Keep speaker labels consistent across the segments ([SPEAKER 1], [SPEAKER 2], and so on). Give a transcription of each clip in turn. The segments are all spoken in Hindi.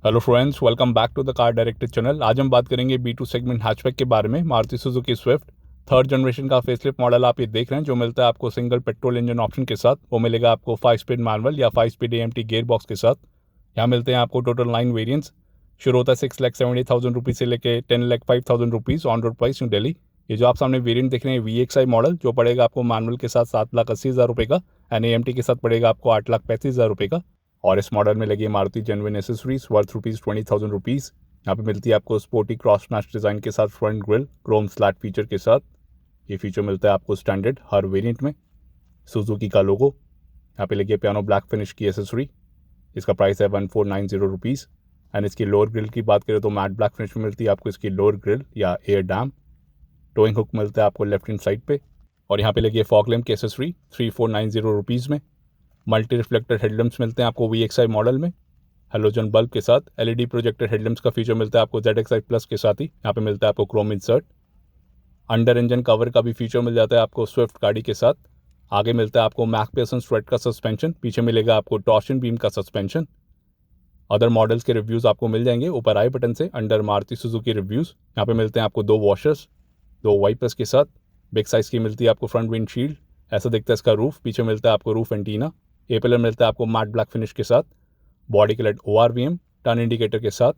[SPEAKER 1] Hello friends, welcome back to the car director channel. आज हम बात करेंगे B2 सेगमेंट हैचबैक के बारे में। Maruti Suzuki Swift third generation का फेसलिफ्ट मॉडल आप ये देख रहे हैं, जो मिलता है आपको सिंगल पेट्रोल इंजन ऑप्शन के साथ। वो मिलेगा आपको 5 स्पीड मैनुअल या 5 स्पीड AMT गेयर बॉक्स के साथ। यहाँ मिलते हैं आपको टोटल 9 वेरियंट्स। शुरू होता है 6,70,000 रुपीज़ से लेकर 10,05,000 rupees on road price new Delhi. ये जो आप सामने वेरियंट देख रहे हैं VXI मॉडल, जो पड़ेगा आपको मैनुअल के साथ 7,80,000 रुपये का, एंड AMT के साथ पड़ेगा आपको 8,35,000 रुपये का। और इस मॉडल में लगी है Maruti genuine accessories worth ₹20,000 rupees. यहाँ पे मिलती है आपको स्पोर्टी क्रॉस मैच डिज़ाइन के साथ front grille Chrome slate feature के साथ। ये फीचर मिलता है आपको स्टैंडर्ड हर वेरिएंट में। सुजुकी का लोगो यहाँ पे लगी है पियानो ब्लैक फिनिश की एसेसरी। इसका प्राइस है 1490 रुपीज़। एंड इसकी लोअर ग्रिल की बात करें तो मैट ब्लैक फिनिश में मिलती है आपको इसकी लोअर ग्रिल या एयर डैम। टोइंग हुक मिलता है आपको लेफ्ट हैंड साइड पे। और यहाँ पे लगी है फॉग लैम्प की एसेसरी 3490 रुपीज़ में। मल्टी रिफ्लेक्टर हेडलैम्प्स मिलते हैं आपको VXI मॉडल में हेलोजन बल्ब के साथ। LED प्रोजेक्टर हेडलैम्प्स का फीचर मिलता है आपको ZXi प्लस के साथ ही। यहाँ पे मिलता है आपको Chrome insert. Under engine cover का भी फीचर मिल जाता है आपको स्विफ्ट गाड़ी के साथ। आगे मिलता है आपको मैकफेर्सन स्ट्रेट का सस्पेंशन, पीछे मिलेगा आपको टॉर्शन बीम का सस्पेंशन। अदर मॉडल्स के रिव्यूज़ आपको मिल जाएंगे ऊपर आई बटन से अंडर मारुति सुजुकी रिव्यूज़। यहाँ पे मिलते हैं आपको 2 वॉशर्स, 2 वाइपर्स के साथ। बिग साइज़ की मिलती है आपको फ्रंट विंडशील्ड। ऐसा दिखता है इसका रूफ। पीछे मिलता है आपको रूफ एंटीना। ए पिलर मिलता है आपको मैट ब्लैक फिनिश के साथ। Body coloured ORVM turn indicator के साथ।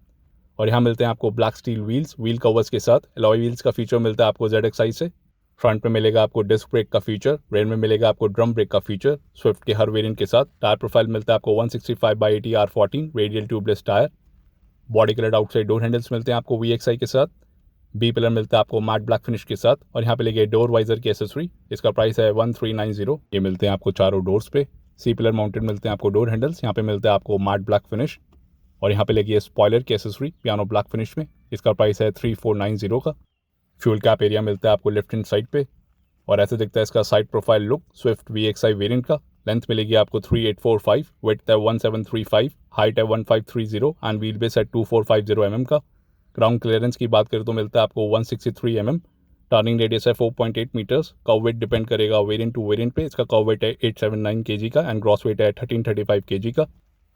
[SPEAKER 1] और यहाँ मिलते हैं आपको black steel wheels wheel covers के साथ। एलॉय व्हील्स का फीचर मिलता है आपको ZXi से। फ्रंट में मिलेगा आपको डिस्क ब्रेक का फीचर, रेयर में मिलेगा आपको ड्रम ब्रेक का फीचर स्विफ्ट के हर वेरिएंट के साथ। टायर प्रोफाइल मिलता है आपको 165/80 R14 radial tubeless tyre. Body coloured outside door handles मिलते हैं आपको VXI के साथ। बी पिलर मिलता है आपको मैट ब्लैक फिनिश के साथ। और यहाँ पे लगे डोर वाइजर की एसेसरी। इसका प्राइस है 1390। ये मिलते हैं आपको चारों डोर्स पे। सी पिलर माउंटेड मिलते हैं आपको डोर हैंडल्स। यहाँ पे मिलता है आपको मैट ब्लैक फिनिश। और यहाँ पे लगी है स्पॉयलर की एसेसरी पियानो ब्लैक फिनिश में। इसका प्राइस है 3490 का। फ्यूल कैप एरिया मिलता है आपको लेफ्ट हैंड साइड पे। और ऐसे दिखता है इसका side profile look Swift VXI variant का। लेंथ मिलेगी आपको 3845, विड्थ है 1735, हाइट है 1530 एंड व्हील बेस है 2450 mm का। ग्राउंड क्लियरेंस की बात करें तो मिलता है आपको 163 mm। टर्निंग रेडियस है 4.8 मीटर्स। कर्व वेट डिपेंड करेगा वेरिएंट टू वेरिएंट पे। इसका कर्व वेट है 879 kg का एंड ग्रॉस वेट है 1335 kg का।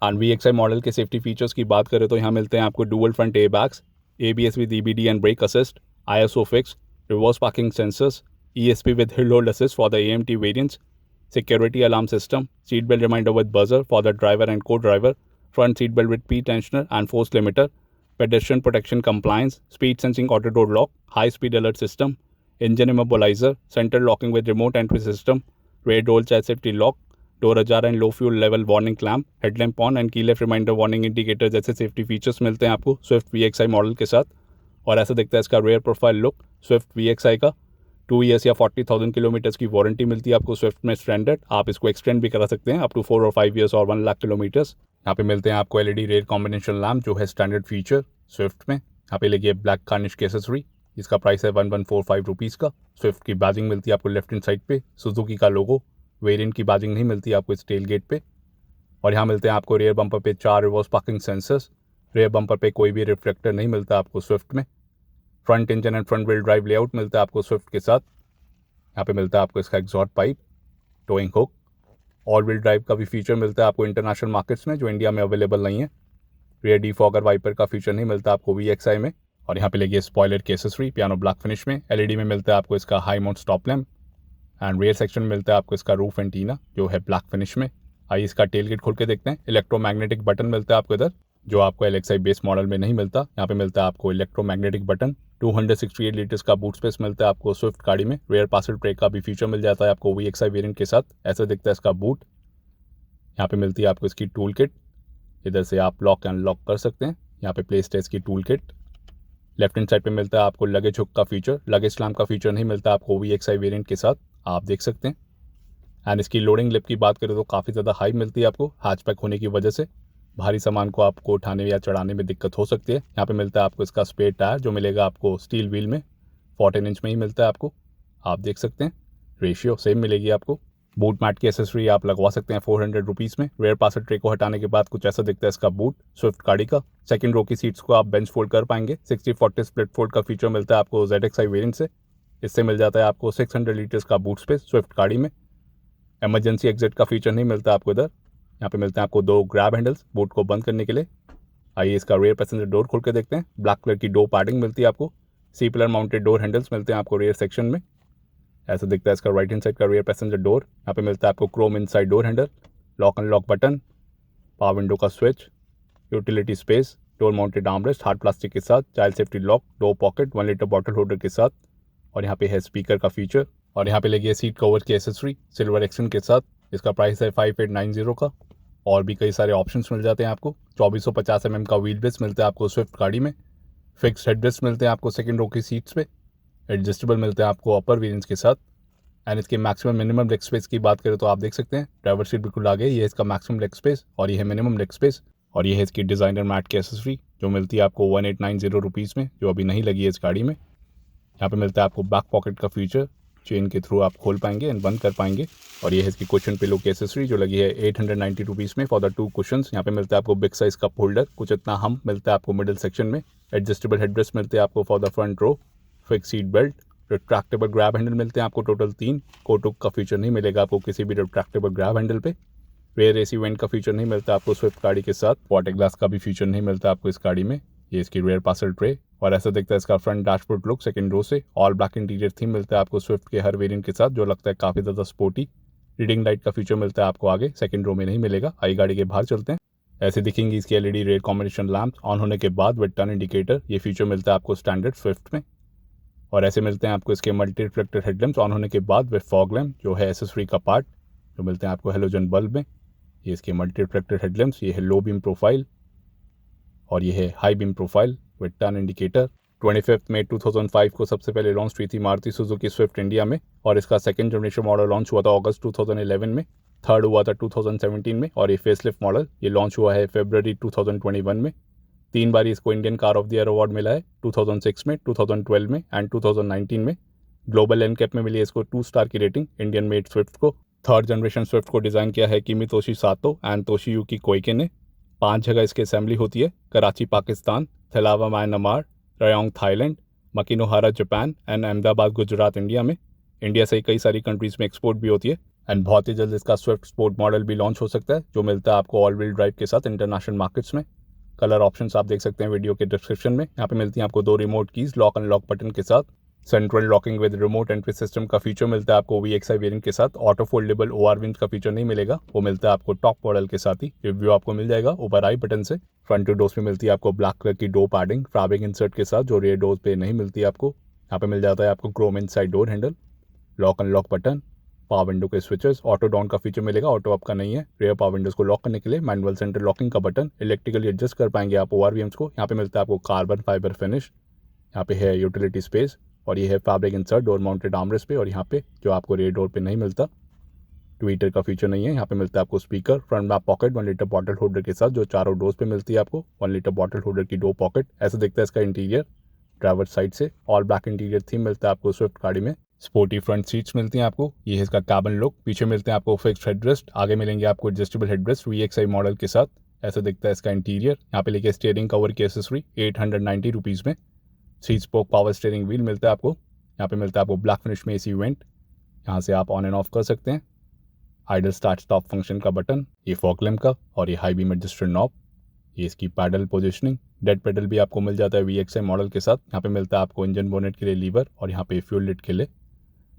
[SPEAKER 1] एंड VXI मॉडल के सेफ्टी फीचर्स की बात करें तो यहाँ मिलते हैं आपको dual front airbags, ABS with EBD and brake assist, ISO fix, reverse parking sensors, ESP with hill hold assist for the AMT variants, security alarm system, seat belt reminder with buzzer for the driver and co-driver, front seat belt with P-tensioner and force limiter, pedestrian protection compliance, speed sensing auto door lock, high speed alert system, engine immobilizer, center locking with remote entry system, rear door child safety lock, door ajar and low fuel level warning clamp, headlamp on and keyless reminder warning indicator जैसे सेफ्टी फीचर्स मिलते हैं आपको स्विफ्ट VXI मॉडल के साथ। और ऐसा दिखता है इसका rare profile look Swift VXI का। 2 ईयर्स या 40,000 किलोमीटर्स की वारंटी मिलती है आपको स्विफ्ट में स्टैंडर्ड। आप इसको एक्सटेंड भी करा सकते हैं अप टू 4 और 5 ईयर्स और 1 लाख किलोमीटर्स। यहाँ पे मिलते हैं आपको LED रेयर कॉम्बिनेशन लैम्प, जो है स्टैंडर्ड फीचर स्विफ्ट में। यहाँ पे लगी है ब्लैक कार्निश की एसेसरी। इसका प्राइस है 1145 रुपीज़ का। स्विफ्ट की बैजिंग मिलती है आपको लेफ्ट हैंड साइड पे। सुजुकी का लोगो। वेरिएंट की बैजिंग नहीं मिलती आपको इस टेल गेट पे। और यहाँ मिलते हैं आपको रेयर बम्पर पे 4 reverse parking sensors. Rear bumper पे कोई भी रिफ्लेक्टर नहीं मिलता आपको स्विफ्ट में। Front engine and front wheel drive layout मिलता है आपको स्विफ्ट के साथ। यहाँ पे मिलता है आपको इसका exhaust pipe, towing hook, all wheel drive का भी फीचर मिलता है आपको इंटरनेशनल मार्केट्स में, जो इंडिया में अवेलेबल नहीं है। रियर डिफॉगर वाइपर का फीचर नहीं मिलता आपको VXI में। और यहाँ पे लगी स्पॉयलर की एसेसरी पियानो ब्लैक फिनिश में। LED में मिलता है आपको इसका high mount stop lamp. And rear section में मिलता है आपको इसका रूफ एंटीना, जो है ब्लैक फिनिश में। आइए इसका टेल गेट खोल के देखते हैं। इलेक्ट्रोमैग्नेटिक बटन मिलता है आपको इधर, जो आपको LXI बेस मॉडल में नहीं मिलता। यहाँ पे मिलता है आपको इलेक्ट्रोमैग्नेटिक बटन। 268 लीटर्स का बूट स्पेस मिलता है आपको स्विफ्ट गाड़ी में। रेयर पार्सल ट्रे का भी फीचर मिल जाता है आपको VXI वेरिएंट के साथ। ऐसा दिखता है इसका बूट। यहाँ पे मिलती है आपको इसकी टूल किट। इधर से आप लॉक एंड अनलॉक कर सकते हैं। यहाँ पे प्लेस टेस्ट की tool kit. Left hand side पे मिलता है आपको लगेज हुक का फीचर। लगेज स्लैम्प का फीचर नहीं मिलता आपको VXI वेरिएंट के साथ, आप देख सकते हैं। एंड इसकी लोडिंग लिप की बात करें तो काफ़ी ज़्यादा हाई मिलती है आपको हैचबैक होने की वजह से। भारी सामान को आपको उठाने या चढ़ाने में दिक्कत हो सकती है। यहाँ पे मिलता है आपको इसका स्पेयर टायर, जो मिलेगा आपको स्टील व्हील में 14 इंच में ही मिलता है आपको, आप देख सकते हैं। रेशियो सेम मिलेगी आपको। बूट मैट की एसेसरी आप लगवा सकते हैं 400 रुपीज़ में। रेयर पार्सल ट्रे को हटाने के बाद कुछ ऐसा दिखता है इसका बूट स्विफ्ट गाड़ी का। सेकंड रो की सीट्स को आप बेंच फोल्ड कर पाएंगे। 60/40 स्प्लिट फोल्ड का फीचर मिलता है आपको ZXI वेरिएंट से। इससे मिल जाता है आपको 600 लीटर्स का बूट स्पेस स्विफ्ट गाड़ी में। इमरजेंसी एग्जिट का फीचर नहीं मिलता आपको इधर। यहाँ पे मिलते हैं आपको 2 ग्रैब हैंडल्स बूट को बंद करने के लिए। आइए इसका रेयर पैसेंजर डोर खोल के देखते हैं। ब्लैक कलर की डोर पैडिंग मिलती है आपको। C pillar mounted door handles मिलते हैं आपको रेयर सेक्शन में। ऐसा दिखता है इसका राइट हैंड साइड का रेयर पैसेंजर डोर। यहाँ पे मिलता है आपको chrome inside door handle, lock unlock button, power window का switch, utility space, door mounted armrest hard plastic के साथ, child safety lock, door pocket, 1 litre bottle holder के साथ, और यहाँ पे है स्पीकर का फीचर, और यहाँ पे लगी है सीट कवर की एसेसरी सिल्वर एक्सटेंट के साथ। इसका प्राइस है 5890 का। और भी कई सारे ऑप्शंस मिल जाते हैं आपको। 2450 mm का व्हील बेस मिलता है आपको स्विफ्ट गाड़ी में। फिक्स्ड हेडरेस्ट मिलते हैं आपको सेकंड रो की सीट्स पे। एडजस्टेबल मिलते हैं आपको अपर वेरिएंट्स के साथ। एंड इसके मैक्सिमम मिनिमम लेग स्पेस की बात करें तो आप देख सकते हैं ड्राइवर सीट बिल्कुल आगे, ये इसका मैक्सिमम लेग स्पेस और ये है मिनिमम लेग स्पेस। और ये है इसकी डिज़ाइनर मैट की एसेसरी जो मिलती है आपको 1890 रुपीज़ में, जो अभी नहीं लगी है इस गाड़ी में। यहाँ पे मिलता है आपको बैक पॉकेट का फीचर, चेन के थ्रू आप खोल पाएंगे एंड बंद कर पाएंगे। और ये है इसकी कुशन पिलो की एसेसरी जो लगी है 890 रुपीज़ में फॉर द 2 कुशंस। यहाँ पे मिलता है आपको बिग साइज कप होल्डर, कुछ इतना हम मिलता है आपको मिडिल सेक्शन में। एडजस्टेबल हेडरेस्ट मिलते हैं आपको for the front row, fix seat belt, retractable grab handle मिलते हैं आपको टोटल 3। कोटुक का फीचर नहीं मिलेगा आपको किसी भी रिट्रैक्टेबल ग्रैब हैंडल पे। रेयर एसी वेंट का फीचर नहीं मिलता आपको स्विफ्ट गाड़ी के साथ। वाटर ग्लास का भी फीचर नहीं मिलता आपको इस गाड़ी में। ये इसकी रेयर पार्सल ट्रे, और ऐसा दिखता है इसका front dashboard look second row से। ऑल ब्लैक इंटीरियर थीम मिलता है आपको स्विफ्ट के हर वेरिएंट के साथ, जो लगता है काफ़ी ज़्यादा स्पोर्टी। रीडिंग लाइट का फीचर मिलता है आपको आगे, सेकंड रो में नहीं मिलेगा। आई गाड़ी के बाहर चलते हैं। ऐसे दिखेंगी इसकी LED rear combination lamp on होने के बाद विद टर्न इंडिकेटर। ये फीचर मिलता है आपको स्टैंडर्ड स्विफ्ट में। और ऐसे मिलते हैं आपको इसके मल्टी रिफ्लेक्टर हेडलैम्प्स ऑन होने के बाद विद फॉग लैम्प, जो है एसेसरी का पार्ट, जो मिलते हैं आपको हेलोजन बल्ब में। ये इसके मल्टी रिफ्लेक्टर हेडलैम्प्स, ये है लो बीम प्रोफाइल और ये है high beam profile with turn indicator. 25 मई 2005 को सबसे पहले लॉन्च हुई थी मारुति सुजुकी स्विफ्ट इंडिया में, और इसका सेकंड जनरेशन मॉडल लॉन्च हुआ था अगस्त 2011 में, थर्ड हुआ था 2017 में, और ये फेसलिफ्ट मॉडल ये लॉन्च हुआ है फरवरी 2021 में। 3 बार इसको Indian car of the year award मिला है, 2006 में, 2012 में एंड 2019 में। ग्लोबल एनकैप में मिली है इसको 2 स्टार की रेटिंग इंडियन मेड स्विफ्ट को। थर्ड जनरेशन स्विफ्ट को डिज़ाइन किया है किमितोशी सातो एंड तोशियुकी कोइके ने। 5 जगह इसकी असेंबली होती है, Karachi Pakistan, Thilawa Myanmar, Rayong Thailand, Makinohara Japan and Ahmedabad Gujarat India में। इंडिया से कई सारी कंट्रीज़ में एक्सपोर्ट भी होती है। एंड बहुत ही जल्द इसका स्विफ्ट स्पोर्ट मॉडल भी लॉन्च हो सकता है, जो मिलता है आपको ऑल व्हील ड्राइव के साथ इंटरनेशनल मार्केट्स में। कलर ऑप्शंस आप देख सकते हैं वीडियो के डिस्क्रिप्शन में। यहाँ पे मिलती हैं आपको 2 remote keys lock unlock button के साथ। Central locking with remote entry system का फीचर मिलता है आपको VXI वेरिएंट के साथ। ऑटो फोल्डेबल OR विंड का फीचर नहीं मिलेगा, वो मिलता है आपको टॉप मॉडल के साथ ही। रिव्यू आपको मिल जाएगा ऊपर आई बटन से। फ्रंट टू डोर्स में मिलती है आपको ब्लैक कलर की डोर पैडिंग फैब्रिक इंसर्ट के साथ, जो रेयर डोर्स पे नहीं मिलती है आपको। यहाँ पे मिल जाता है आपको chrome inside door handle, lock unlock button, power window के स्विचेस। ऑटो डाउन का फीचर मिलेगा, ऑटो अप का नहीं है। रेयर पावर विंडोज को लॉक करने के लिए मैनुअल सेंटर लॉकिंग का बटन, इलेक्ट्रिकली एडजस्ट कर पाएंगे आप ORVMs को। यहाँ पे मिलता है आपको कार्बन फाइबर फिनिश। यहाँ पे है यूटिलिटी स्पेस, और ये है fabric insert door mounted armrest पे। और यहाँ पे जो आपको रेयर डोर पे नहीं मिलता, ट्विटर का फीचर नहीं है। यहाँ पे मिलता है आपको speaker, front back pocket, 1 litre bottle holder के साथ, जो चारों डोर्स पे मिलती है आपको। 1 लीटर बॉटल होल्डर की डोर पॉकेट। ऐसा दिखता है इसका इंटीरियर ड्राइवर साइड से। ऑल ब्लैक इंटीरियर थीम मिलता है आपको स्विफ्ट गाड़ी में। स्पोर्टी फ्रंट सीट्स मिलती हैं आपको। ये है इसका कैबिन लुक। पीछे मिलते हैं आपको फिक्स्ड हेडरेस्ट, आगे मिलेंगे आपको एडजस्टेबल हेडरेस्ट VXI मॉडल के साथ। ऐसा दिखता है इसका इंटीरियर। यहाँ पे लेके स्टीयरिंग कवर की एसेसरी 890 रुपीज़ में। 3 स्पोक पावर स्टीयरिंग व्हील मिलता है आपको। यहाँ पे मिलता है आपको ब्लैक फिनिश में AC वेंट, यहाँ से आप ऑन एंड ऑफ कर सकते हैं। आइडल स्टार्ट स्टॉप फंक्शन का बटन, ये फॉग लैम्प का, और ये हाई बीम एडजस्टर नॉब। ये इसकी पैडल पोजिशनिंग, डेड पेडल भी आपको मिल जाता है VXI मॉडल के साथ। यहाँ पे मिलता है आपको इंजन बोनेट के लिए लीवर, और यहाँ पे फ्यूल लिड के लिए।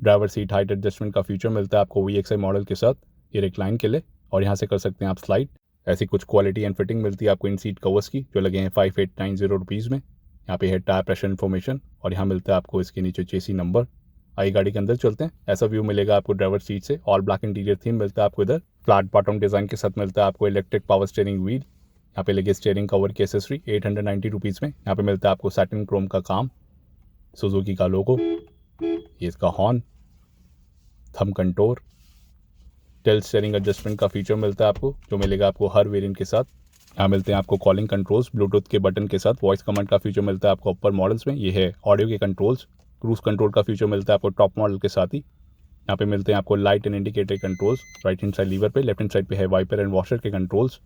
[SPEAKER 1] ड्राइवर सीट हाइट एडजस्टमेंट का फीचर मिलता है आपको VXI मॉडल के साथ, ये रिक्लाइन के लिए, और यहाँ से कर सकते हैं आप स्लाइड। ऐसी कुछ क्वालिटी एंड फिटिंग मिलती है आपको इन सीट कवर्स की, जो लगे हैं 5890 रुपीज़ में। यहाँ पे है टायर प्रेशर इन्फॉर्मेशन, और यहाँ मिलता है आपको इसके नीचे चेसी नंबर। आई गाड़ी के अंदर चलते हैं। ऐसा व्यू मिलेगा आपको ड्राइवर सीट से। ऑल ब्लैक इंटीरियर थीम मिलता है आपको इधर। फ्लैट बॉटम डिज़ाइन के साथ मिलता है आपको इलेक्ट्रिक पावर स्टीयरिंग व्हील। यहाँ पे लगे स्टीयरिंग कवर की एसेसरी 890 रुपीज़ में। यहाँ पे मिलता है आपको सैटिन क्रोम का काम, सुजुकी का लोगो, ये इसका horn, thumb control, tilt steering adjustment का फीचर मिलता है आपको, जो मिलेगा आपको हर वेरिएंट के साथ। यहाँ मिलते हैं आपको कॉलिंग कंट्रोल्स ब्लूटूथ के बटन के साथ। वॉइस कमांड का फीचर मिलता है आपको अपर मॉडल्स में। ये है ऑडियो के कंट्रोल्स। क्रूज कंट्रोल का फीचर मिलता है आपको टॉप मॉडल के साथ ही। यहाँ पे मिलते हैं आपको light and indicator controls right hand side lever पे। लेफ्ट हैंड साइड पे है वाइपर एंड वॉशर के कंट्रोल्स।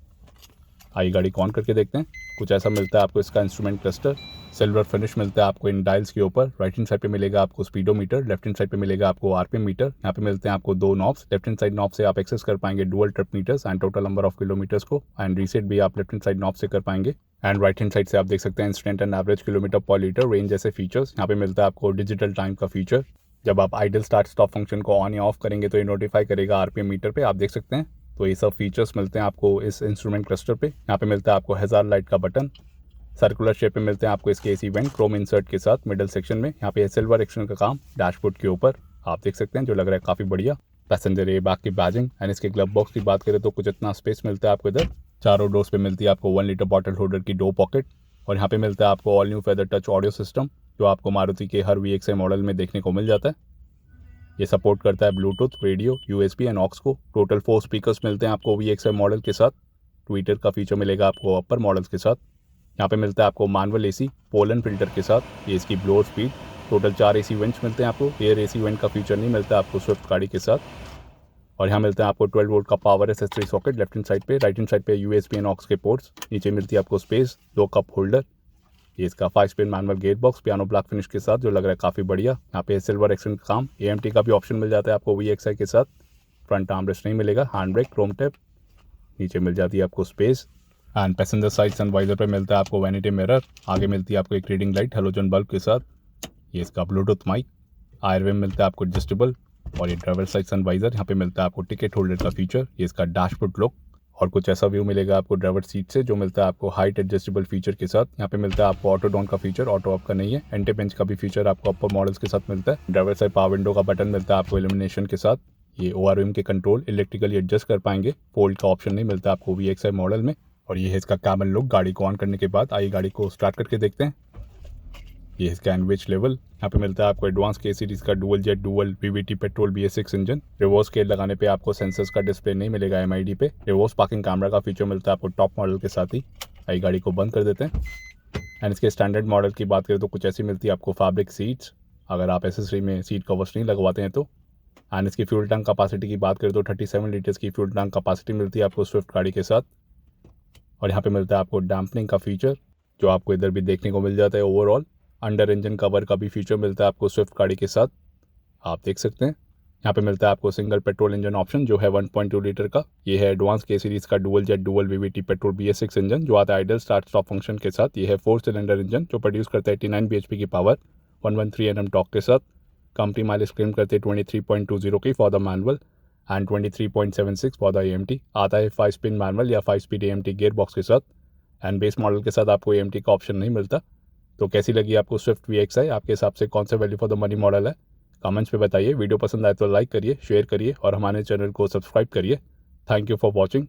[SPEAKER 1] आइए गाड़ी को ऑन करके देखते हैं। कुछ ऐसा मिलता है आपको इसका इंस्ट्रूमेंट क्लस्टर। सिल्वर फिनिश मिलता है आपको इन डायल्स के ऊपर। राइट हैंड साइड पे मिलेगा आपको स्पीडोमीटर, लेफ्ट हैंड साइड पे मिलेगा आपको आरपीएम मीटर। यहाँ पे मिलते हैं आपको 2 knobs. Left hand side knob से आप एक्सेस कर पाएंगे dual trip meters and total number of kilometres को, एंड रीसेट भी आप लेफ्ट हैंड साइड नॉब से कर पाएंगे। एंड राइट हैंड साइड से आप देख सकते हैं इंस्टेंट एंड एवरेज किलोमीटर पर लीटर, रेंज जैसे फीचर्स। यहाँ पे मिलता है आपको डिजिटल टाइम का फीचर। जब आप आइडल स्टार्ट स्टॉप फंक्शन को ऑन या ऑफ करेंगे तो ये नोटिफाई करेगा आरपीएम मीटर पे, आप देख सकते हैं। तो ये सब फीचर्स मिलते हैं आपको इस इंस्ट्रूमेंट क्लस्टर पे। यहाँ पे मिलता है आपको हैजार्ड लाइट का बटन। सर्कुलर शेप में मिलते हैं आपको इसके एसी वेंट क्रोम इंसर्ट के साथ मिडल सेक्शन में। यहाँ पे सिल्वर एक्शन का काम डैशबोर्ड के ऊपर आप देख सकते हैं, जो लग रहा है काफ़ी बढ़िया। पैसेंजर ए बैग की बैजिंग एंड इसके ग्लव बॉक्स की बात करें तो कुछ इतना स्पेस मिलता है आपको इधर। चारों डोर्स पे मिलती है आपको 1 लीटर बॉटल होल्डर की 2 पॉकेट। और यहाँ पे मिलता है आपको all new feather touch audio system, जो आपको मारुति के हर VXI मॉडल में देखने को मिल जाता है। ये सपोर्ट करता है Bluetooth, radio, USB and aux को। टोटल 4 स्पीकर्स मिलते हैं आपको VXI मॉडल के साथ। ट्विटर का फीचर मिलेगा आपको अपर मॉडल्स के साथ। यहाँ पे मिलता है आपको मैनुअल AC पोलन फिल्टर के साथ। ये इसकी blower speed. Total 4 AC vents मिलते हैं आपको। एयर AC वेंट का फीचर नहीं मिलता आपको स्विफ्ट गाड़ी के साथ। और यहाँ मिलता है आपको 12 वोल्ट का power SS3 socket left hand side पे। राइट हैंड साइड पे USB एंड ऑक्स के पोर्ट्स। नीचे मिलती है आपको स्पेस, 2 कप होल्डर। ये इसका 5 spin manual gear box piano black finish के साथ, जो लग रहा है काफ़ी बढ़िया। यहाँ पे सिल्वर एक्शन का काम। AMT का भी ऑप्शन मिल जाता है आपको VXI के साथ। फ्रंट आर्मरेस्ट नहीं मिलेगा, हैंड ब्रेक, क्रोम टेप। नीचे मिल जाती है आपको space. And passenger side sun visor पे मिलता है आपको वैनिटी मिरर। आगे मिलती है आपको एक रीडिंग लाइट हेलोजन बल्ब के साथ। ये इसका ब्लूटूथ माइक। आयरवेम मिलता है आपको एडजस्टेबल। और ये ड्राइवर साइड सनवाइजर। यहाँ पे मिलता है आपको टिकट होल्डर का फीचर। ये इसका डैशबोर्ड लुक। और कुछ ऐसा व्यू मिलेगा आपको ड्राइवर सीट से, जो मिलता है आपको हाइट एडजस्टेबल फीचर के साथ। यहाँ पे मिलता है आपको ऑटो डाउन का फीचर, ऑटो अप का नहीं है। एंटी बेंच का भी फीचर आपको अपर मॉडल्स के साथ मिलता है। ड्राइवर साइड पावर विंडो का बटन मिलता है आपको इल्यूमिनेशन के साथ। ये ORVM के कंट्रोल इलेक्ट्रिकली एडजस्ट कर पाएंगे। फोल्ड का ऑप्शन नहीं मिलता आपको VXI मॉडल में। और ये है इसका कैमल लुक गाड़ी को ऑन करने के बाद। आइए गाड़ी को स्टार्ट करके देखते हैं। ये इसका एनविच लेवल। यहाँ पे मिलता है आपको एडवांस K सीरीज का dual jet dual VVT petrol BS6 engine. Reverse gear लगाने पे आपको सेंसर्स का डिस्प्ले नहीं मिलेगा MID पे। रिवर्स पार्किंग कैमरा का फीचर मिलता है आपको टॉप मॉडल के साथ ही। आइए गाड़ी को बंद कर देते हैं। एंड इसके स्टैंडर्ड मॉडल की बात करें तो कुछ ऐसी मिलती है आपको फैब्रिक सीट्स, अगर आप एसेसरी में सीट कवर्स नहीं लगवाते हैं तो। एंड इसकी फ्यूल टैंक कैपेसिटी की बात करें तो 37 लीटर्स की फ्यूल टैंक कैपेसिटी मिलती है आपको स्विफ्ट गाड़ी के साथ। और यहाँ पे मिलता है आपको डैम्पनिंग का फीचर, जो आपको इधर भी देखने को मिल जाता है। ओवरऑल अंडर इंजन कवर का भी फीचर मिलता है आपको स्विफ्ट गाड़ी के साथ, आप देख सकते हैं। यहाँ पे मिलता है आपको सिंगल पेट्रोल इंजन ऑप्शन, जो है 1.2 लीटर का। ये है एडवांस K सीरीज का dual jet dual VVT petrol BS6 engine, जो आता है आइडल स्टार्ट स्टॉप फंक्शन के साथ। ये है 4 सिलेंडर इंजन, जो प्रोड्यूस करता है 89 bhp की पावर, 113 Nm टॉर्क के साथ। कंपनी माइलेज क्लेम करते हैं 23.20 की for the manual and 23.76 for the AMT। आता है 5 स्पिन मैनुअल या 5 स्पीड AMT गेयर बॉक्स के साथ। एंड बेस मॉडल के साथ आपको AMT का ऑप्शन नहीं मिलता। तो कैसी लगी आपको स्विफ्ट VXI? आपके हिसाब से कौन सा value for the money model है? कमेंट्स पे बताइए। वीडियो पसंद आए तो लाइक करिए, शेयर करिए और हमारे चैनल को सब्सक्राइब करिए। Thank you for watching.